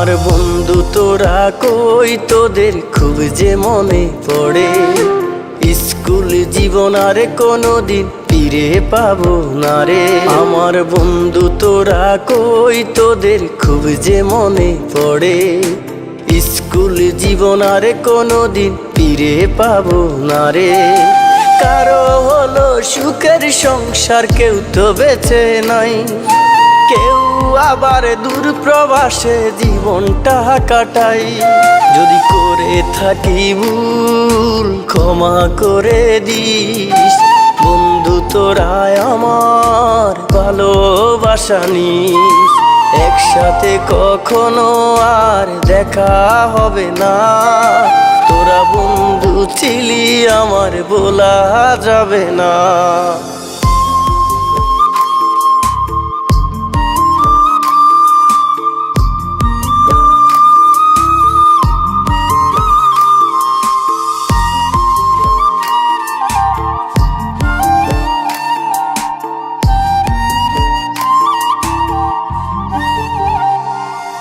আমার বন্ধু তোরা কই, তোদের খুব যে মনে পড়ে। স্কুল জীবন আর কোনোদিন ফিরে পাবো না রে। আমার বন্ধু তোরা কই, তোদের খুব যে মনে পড়ে। স্কুল জীবন আর কোনোদিন ফিরে পাবো না রে। কারো হলো সুখের সংসার, কেউ তো বেঁচে নাই। কেউ আবার দূর প্রবাসে জীবনটা কাটাই। যদি করে থাকি ভুল ক্ষমা করে দিস। বন্ধু তোরা আমার ভালোবাসা নিস। একসাথে কখনো আর দেখা হবে না। তোরা বন্ধু ছিলি আমার বলা যাবে না।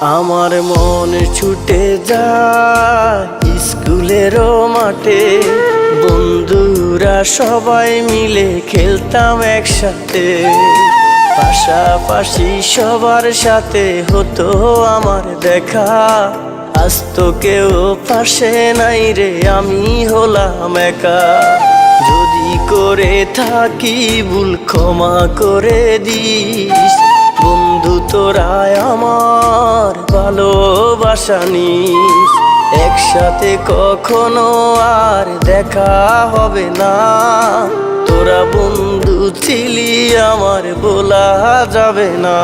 আমার মন ছুটে যায় স্কুলেরও মাঠে। বন্ধুরা সবাই মিলে খেলতাম একসাথে। পাশাপাশি সবার সাথে হতো আমার দেখা। আজ তো কেউ পাশে নাই রে, আমি হলাম একা। যদি করে থাকি ভুল ক্ষমা করে দিস। বন্ধু তোরা আমার ভালোবাসা নিস। একসাথে কখনো আর দেখা হবে না। তোরা বন্ধু ছিলি আমার বলা যাবে না।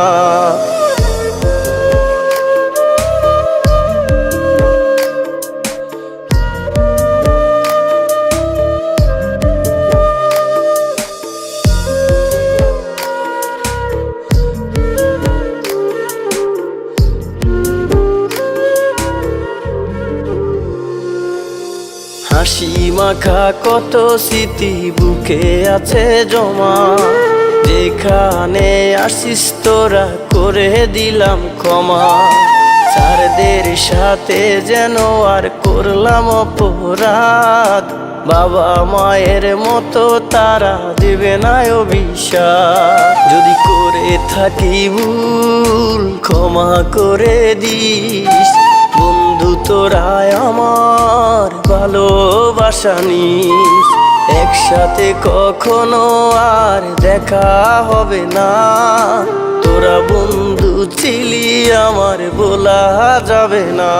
হাসি মাখা কত স্মৃতি বুকে আছে জমা। যেখানে আসিস তোরা করে দিলাম ক্ষমা। স্যারদের সাথে যেন আর করলাম অপরাধ। বাবা মায়ের মতো তারা দেবে না অভিশাপ। যদি করে থাকি ভুল ক্ষমা করে দিস। বন্ধু তোরা আমার ভালোবাসা নিস। একসাথে কখনো আর দেখা হবে না। তোরা বন্ধু ছিলি আমার বলা যাবে না।